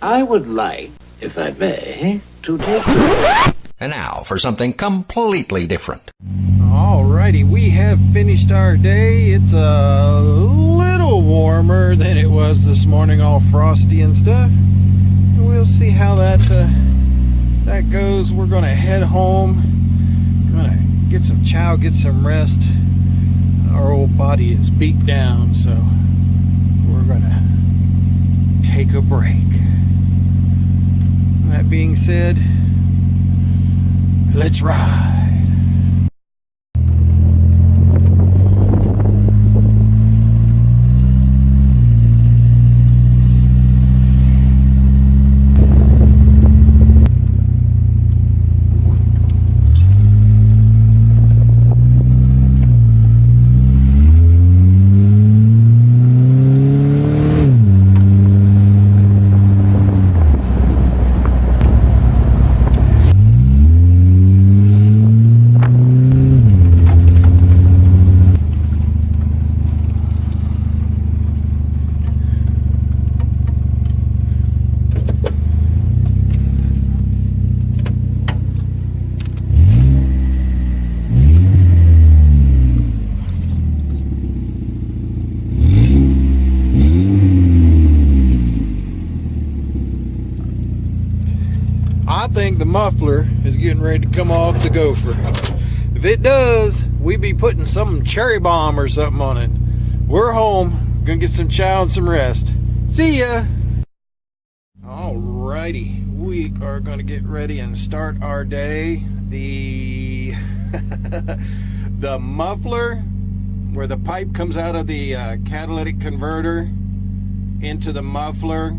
I would like, if I may, to take... And now for something completely different. Alrighty, we have finished our day. It's a little warmer than it was this morning, all frosty and stuff. We'll see how that goes. We're gonna head home. Gonna get some chow, get some rest. Our old body is beat down, so we're gonna take a break. That being said, let's ride. I think the muffler is getting ready to come off the gopher. If it does, we be putting some cherry bomb or something on it. We're home. Gonna get some chow and some rest. See ya! Alrighty, we are gonna get ready and start our day. The the muffler, where the pipe comes out of the catalytic converter into the muffler.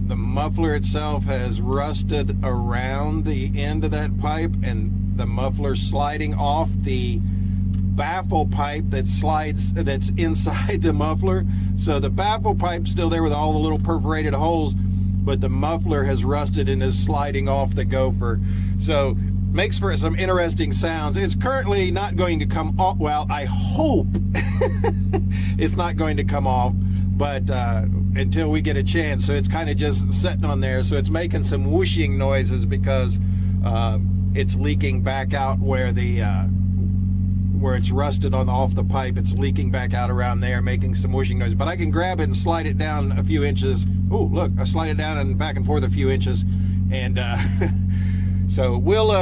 The muffler itself has rusted around the end of that pipe, and the muffler sliding off the baffle pipe that's inside the muffler. So the baffle pipe's still there with all the little perforated holes, but the muffler has rusted and is sliding off the gopher. So makes for some interesting sounds. It's currently not going to come off. Well, I hope it's not going to come off, but until we get a chance. So it's kind of just sitting on there. So it's making some whooshing noises because it's leaking back out where it's rusted off the pipe. It's leaking back out around there, making some whooshing noise. But I can grab it and slide it down a few inches. Oh, look, I slide it down and back and forth a few inches. And so we'll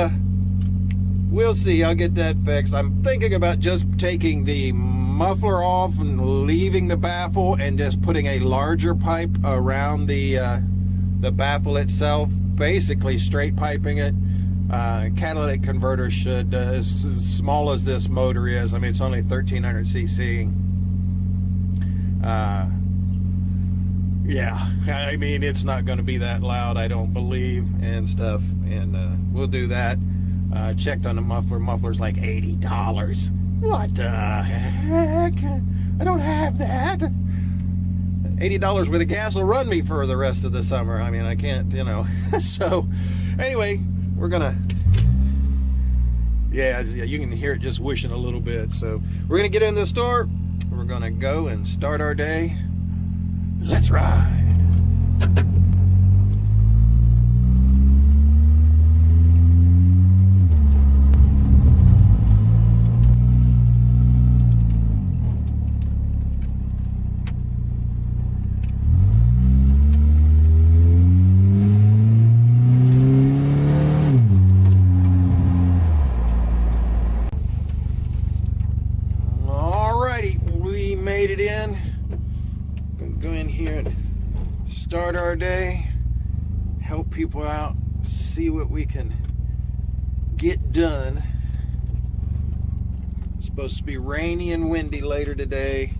see. I'll get that fixed. I'm thinking about just taking the muffler off and leaving the baffle and just putting a larger pipe around the baffle itself, basically straight piping it. Catalytic converter should, as small as this motor is, I mean, it's only 1300 cc. Yeah, I mean, it's not going to be that loud, I don't believe, and stuff. And we'll do that. Checked on the muffler. Muffler's like $80. What the heck? I don't have that. $80 worth of gas will run me for the rest of the summer. I mean, I can't, you know. So, anyway, we're gonna. Yeah, you can hear it just whooshing a little bit. So, we're gonna get in the store. We're gonna go and start our day. Let's ride. Made it in. Gonna go in here and start our day, help people out, see what we can get done. It's supposed to be rainy and windy later today.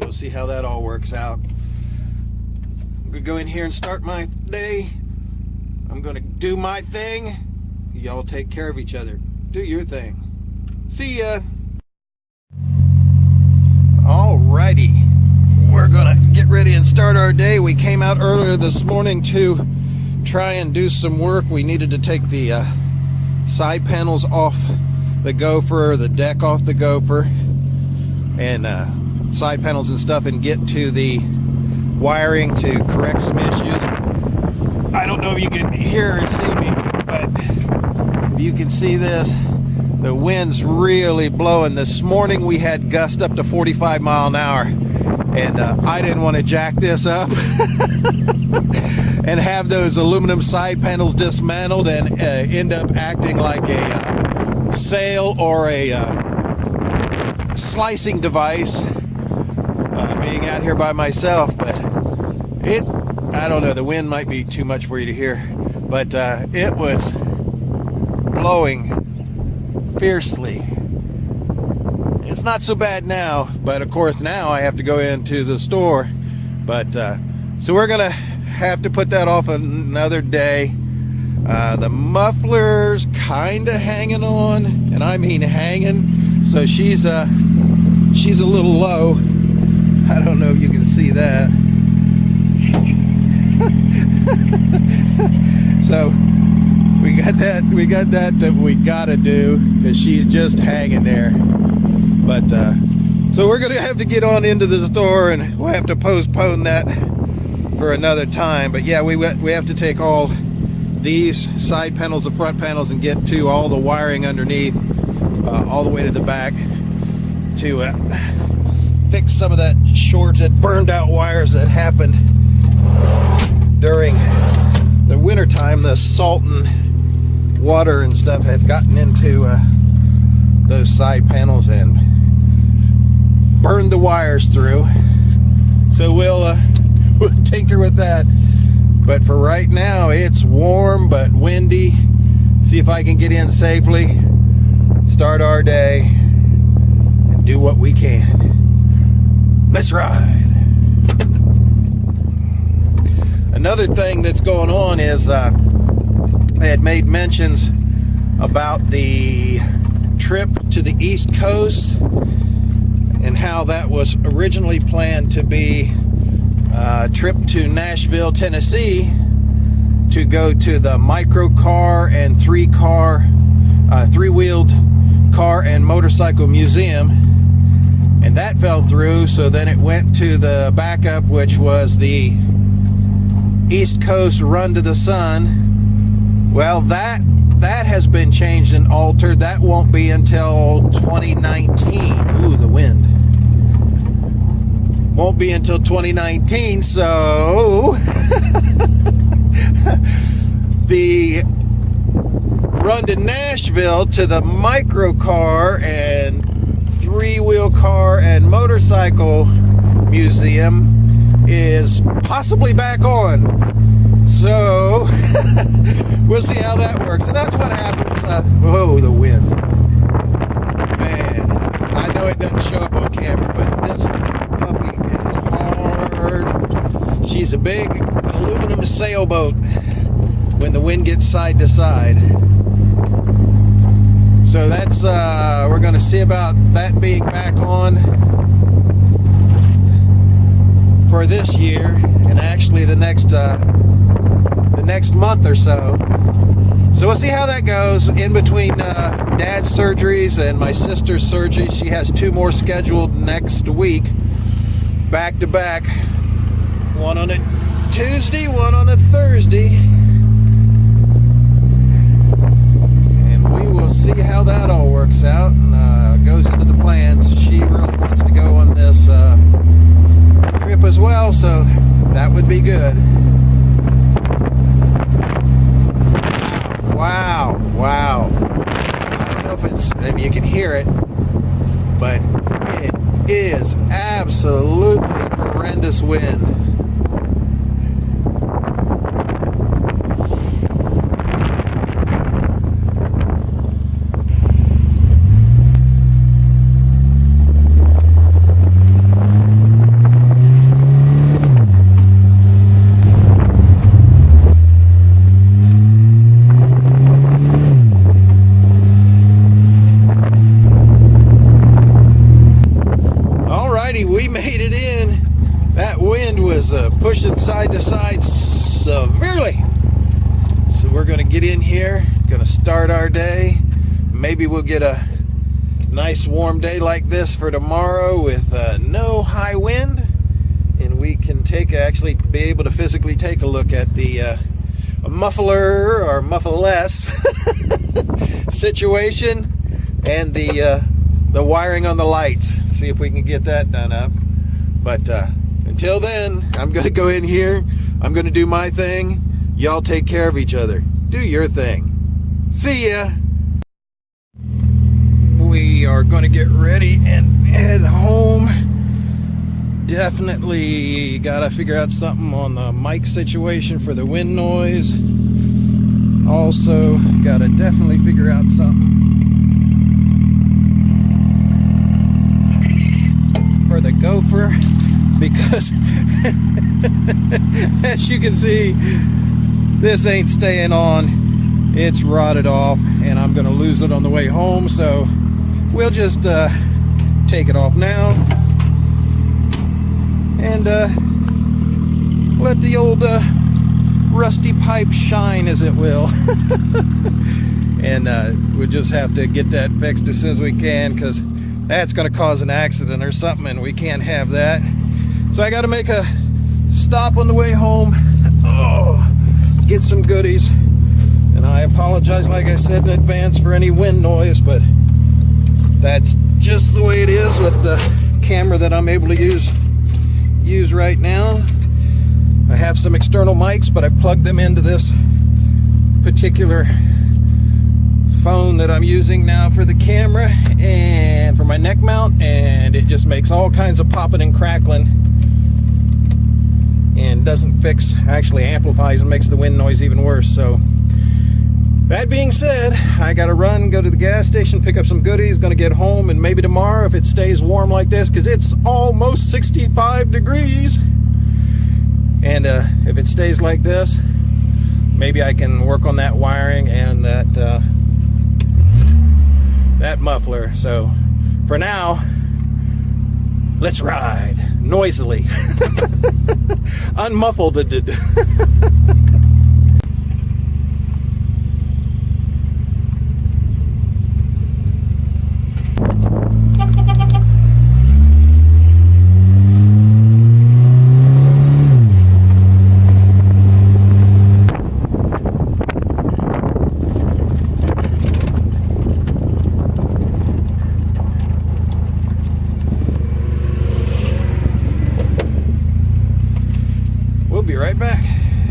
We'll see how that all works out. I'm gonna go in here and start my day. I'm gonna do my thing. Y'all take care of each other. Do your thing. See ya. Alrighty, we're gonna get ready and start our day. We came out earlier this morning to try and do some work. We needed to take the side panels off the gopher, the deck off the gopher, and side panels and stuff, and get to the wiring to correct some issues. I don't know if you can hear or see me, but if you can see this, the wind's really blowing. This morning we had gusts up to 45 mile an hour, and I didn't want to jack this up and have those aluminum side panels dismantled and end up acting like a sail or a slicing device, being out here by myself. But I don't know, the wind might be too much for you to hear, but it was blowing fiercely. It's not so bad now, but of course now I have to go into the store. But so we're gonna have to put that off another day. The muffler's kind of hanging on, and I mean hanging. So she's a little low. I don't know if you can see that. So we got that we gotta do, because she's just hanging there. But so we're gonna have to get on into the store, and we'll have to postpone that for another time. But yeah, we have to take all these side panels, the front panels, and get to all the wiring underneath, all the way to the back, to fix some of that shorted, burned out wires that happened during the winter time. The salt and water and stuff had gotten into those side panels and burned the wires through. So we'll tinker with that. But for right now, it's warm but windy. See if I can get in safely, start our day, and do what we can. Let's ride. Another thing that's going on is I had made mentions about the trip to the East Coast, and how that was originally planned to be a trip to Nashville, Tennessee, to go to the micro car and three-wheeled car and motorcycle museum, and that fell through. So then it went to the backup, which was the East Coast Run to the Sun. Well, that has been changed and altered. That won't be until 2019. Ooh, the wind. Won't be until 2019, so the run to Nashville to the micro car and three-wheel car and motorcycle museum is possibly back on. So we'll see how that works. And that's what happens. Whoa, the wind. Man, I know it doesn't show up on camera, but this puppy is hard. She's a big aluminum sailboat when the wind gets side to side. So that's, we're going to see about that being back on for this year, and actually the next month or so. So we'll see how that goes. In between Dad's surgeries and my sister's surgery, she has 2 more scheduled next week, back to back. One on a Tuesday, one on a Thursday. And we will see how that all works out and goes into the plans. She really wants to go on this trip as well, so that would be good. Wow. I don't know if you can hear it, but it is absolutely horrendous wind. We made it in. That wind was pushing side to side severely. So we're going to get in here, going to start our day. Maybe we'll get a nice warm day like this for tomorrow with no high wind, and we can actually be able to physically take a look at the muffler or muffleless situation and the wiring on the lights. See if we can get that done up. But until then, I'm going to go in here. I'm going to do my thing. Y'all take care of each other. Do your thing. See ya. We are going to get ready and head home. Definitely got to figure out something on the mic situation for the wind noise. Also, got to definitely figure out something for the gopher, because as you can see, this ain't staying on. It's rotted off, and I'm going to lose it on the way home, so we'll just take it off now and let the old rusty pipe shine, as it will. And we'll just have to get that fixed as soon as we can, because that's going to cause an accident or something, and we can't have that. So I got to make a stop on the way home, get some goodies. And I apologize, like I said, in advance for any wind noise, but that's just the way it is with the camera that I'm able to use right now. I have some external mics, but I plugged them into this particular phone that I'm using now for the camera and for my neck mount, and it just makes all kinds of popping and crackling and doesn't fix, actually amplifies and makes the wind noise even worse. So that being said, I gotta run, go to the gas station, pick up some goodies, gonna get home, and maybe tomorrow, if it stays warm like this, because it's almost 65 degrees, and if it stays like this, maybe I can work on that wiring and that muffler. So for now, let's ride noisily. Unmuffled. Be right back.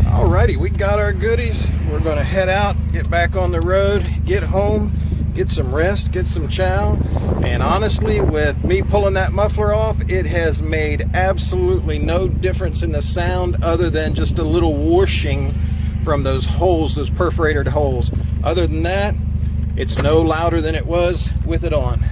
Alrighty, we got our goodies. We're gonna head out, get back on the road, get home, get some rest, get some chow. And honestly, with me pulling that muffler off, it has made absolutely no difference in the sound, other than just a little whooshing from those holes, those perforated holes. Other than that, it's no louder than it was with it on.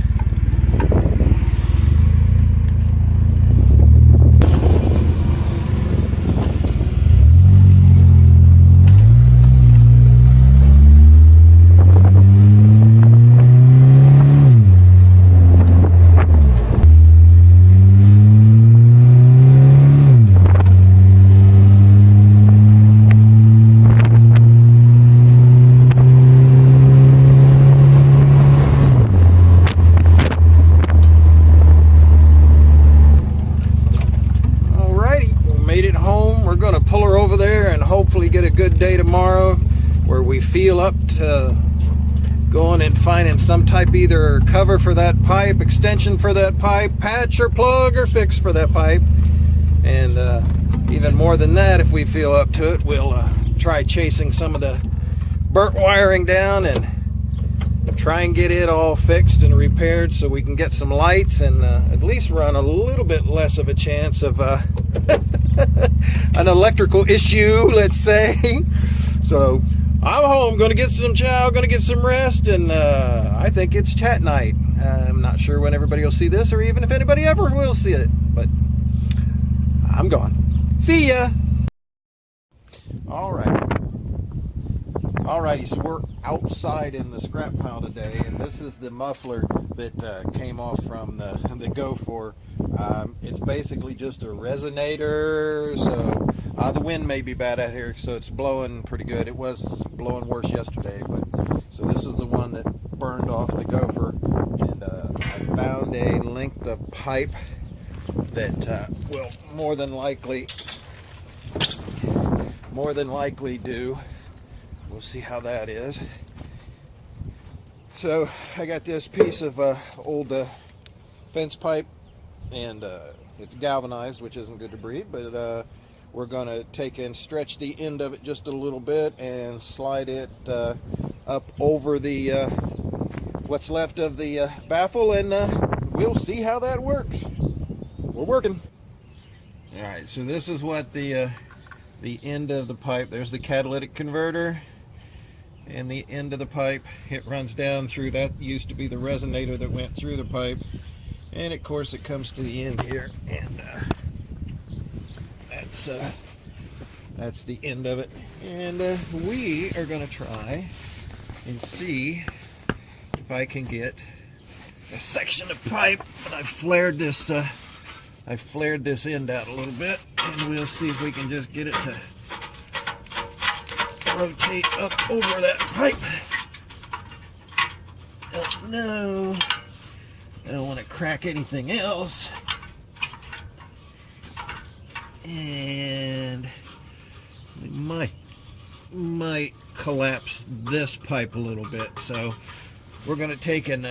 Get a good day tomorrow where we feel up to going and finding some type, either cover for that pipe, extension for that pipe, patch or plug or fix for that pipe. And even more than that, if we feel up to it, we'll try chasing some of the burnt wiring down and try and get it all fixed and repaired so we can get some lights and at least run a little bit less of a chance of an electrical issue, let's say. So I'm home, gonna get some chow, gonna get some rest, and I think it's chat night. I'm not sure when everybody will see this, or even if anybody ever will see it, but I'm gone. See ya. Alrighty, so we're outside in the scrap pile today, and this is the muffler that came off from the Go4. It's basically just a resonator, so the wind may be bad out here, so it's blowing pretty good. It was blowing worse yesterday, but so this is the one that burned off the Gopher, and I found a length of pipe that will more than likely more than likely do. We'll see how that is. So I got this piece of old fence pipe, and it's galvanized, which isn't good to breathe, but we're going to take and stretch the end of it just a little bit and slide it up over the what's left of the baffle, and we'll see how that works. We're working. All right, so this is what the end of the pipe, there's the catalytic converter, and the end of the pipe, it runs down through, that used to be the resonator that went through the pipe, and of course it comes to the end here, and that's the end of it. And we are going to try and see if I can get a section of pipe. And I flared this end out a little bit, and we'll see if we can just get it to rotate up over that pipe. Oh no, I don't want to crack anything else. And we might collapse this pipe a little bit, so we're going to take and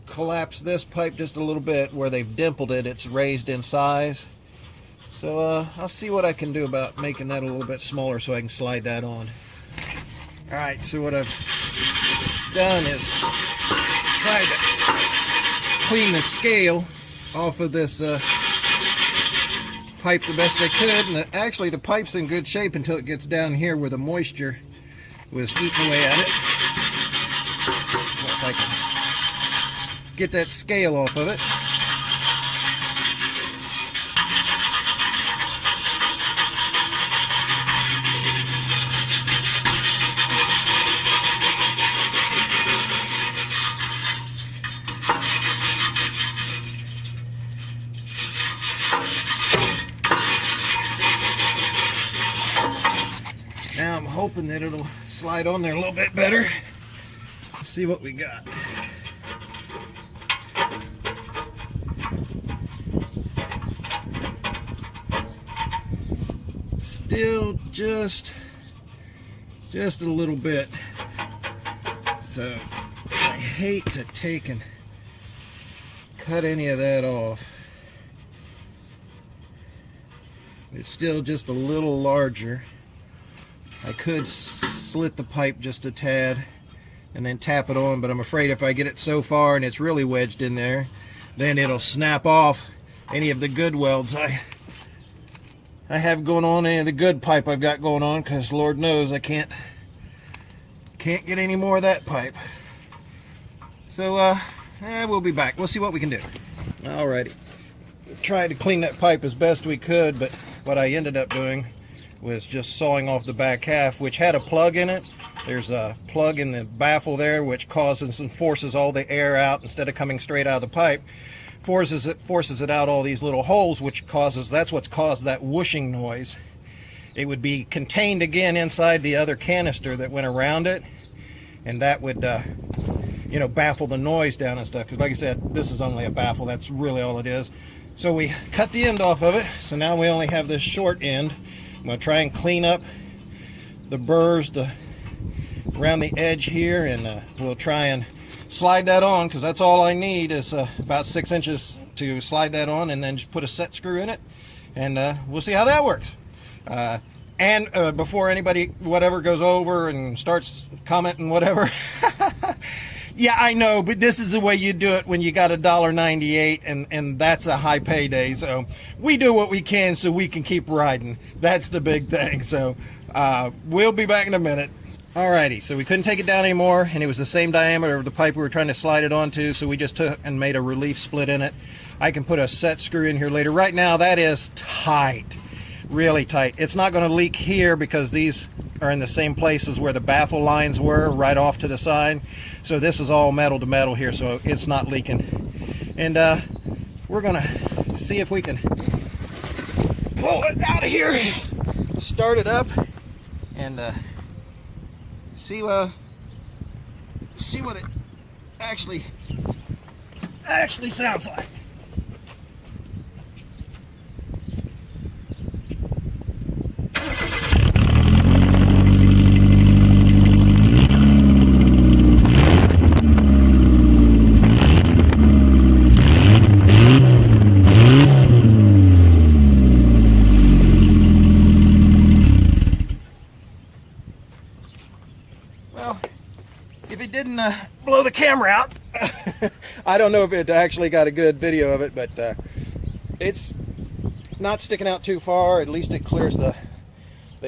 collapse this pipe just a little bit. Where they've dimpled it, it's raised in size, so I'll see what I can do about making that a little bit smaller so I can slide that on. Alright, so what I've done is tried to clean the scale off of this pipe the best I could, and actually the pipe's in good shape until it gets down here where the moisture was eating away at it. If I can get that scale off of it. Now I'm hoping that it'll slide on there a little bit better. Let's see what we got. Still just a little bit. So I hate to take and cut any of that off. It's still just a little larger. I could slit the pipe just a tad and then tap it on, but I'm afraid if I get it so far and it's really wedged in there, then it'll snap off any of the good welds I have going on, any of the good pipe I've got going on, because Lord knows I can't get any more of that pipe. So we'll be back. We'll see what we can do. Alrighty. Tried to clean that pipe as best we could, but what I ended up doing was just sawing off the back half, which had a plug in it. There's a plug in the baffle there, which causes and forces all the air out instead of coming straight out of the pipe. Forces it out all these little holes, which that's what's caused that whooshing noise. It would be contained again inside the other canister that went around it, and that would baffle the noise down and stuff. Because like I said, this is only a baffle. That's really all it is. So we cut the end off of it, so now we only have this short end. I'm going to try and clean up the burrs around the edge here, and we'll try and slide that on, because that's all I need is about 6 inches to slide that on, and then just put a set screw in it, and we'll see how that works. And before anybody whatever goes over and starts commenting whatever, yeah, I know, but this is the way you do it when you got $1.98, and that's a high payday. So we do what we can so we can keep riding. That's the big thing. So we'll be back in a minute. Alrighty, so we couldn't take it down anymore, and it was the same diameter of the pipe we were trying to slide it onto, so we just took and made a relief split in it. I can put a set screw in here later. Right now, that is tight, really tight. It's not going to leak here because these are in the same places where the baffle lines were, right off to the side. So this is all metal to metal here, so it's not leaking. And we're going to see if we can pull it out of here, start it up, and see what it actually sounds like. and blow the camera out. I don't know if it actually got a good video of it, but it's not sticking out too far. At least it clears the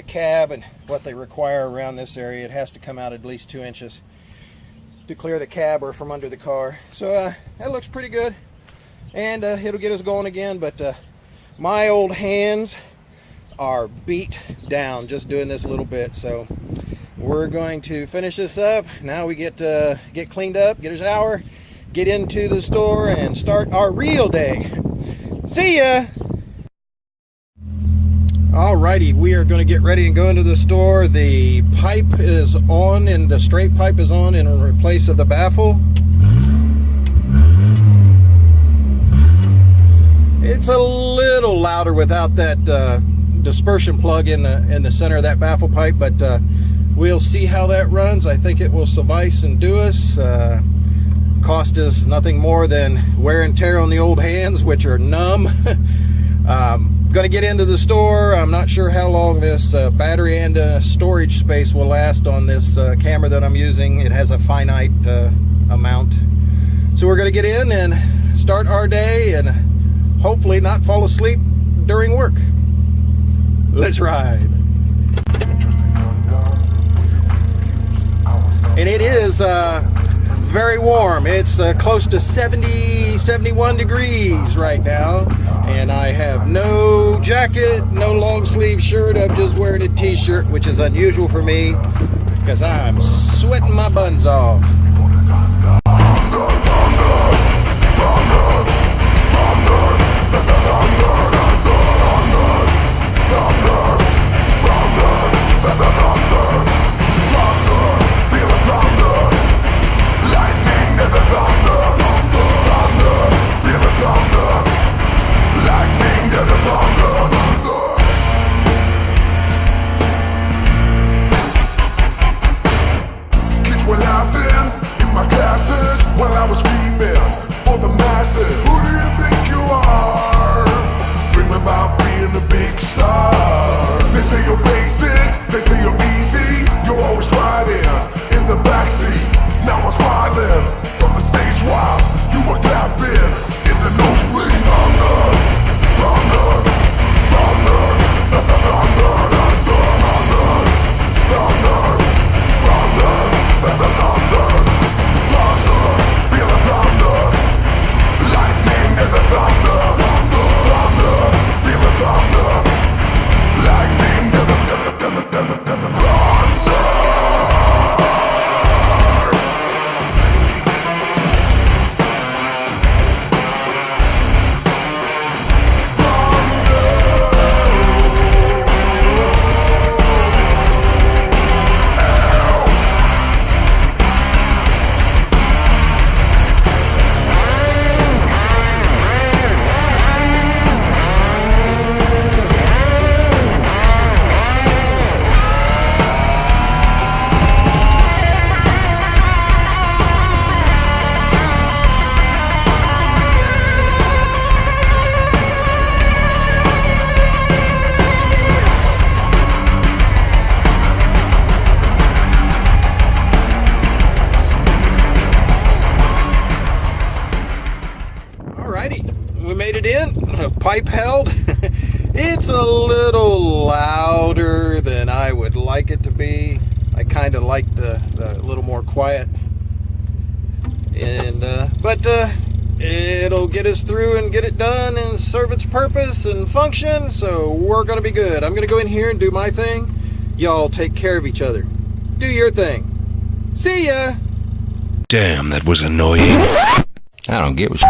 cab and what they require around this area. It has to come out at least 2 inches to clear the cab or from under the car. So that looks pretty good, and it'll get us going again. But my old hands are beat down just doing this little bit, so we're going to finish this up. Now we get cleaned up, get a shower, get into the store, and start our real day. See ya! Alrighty, we are going to get ready and go into the store. The pipe is on, and the straight pipe is on in place of the baffle. It's a little louder without that dispersion plug in the center of that baffle pipe, but we'll see how that runs. I think it will suffice and do us. Cost us nothing more than wear and tear on the old hands, which are numb. Gonna get into the store. I'm not sure how long this battery and storage space will last on this camera that I'm using. It has a finite amount. So we're gonna get in and start our day and hopefully not fall asleep during work. Let's ride. And it is very warm. It's close to 70, 71 degrees right now. And I have no jacket, no long sleeve shirt. I'm just wearing a t-shirt, which is unusual for me because I'm sweating my buns off. Pipe held. It's a little louder than I would like it to be. I kind of like the little more quiet, and but it'll get us through and get it done and serve its purpose and function, so we're gonna be good. I'm gonna go in here and do my thing. Y'all take care of each other. Do your thing. See ya. Damn, that was annoying. I don't get what you...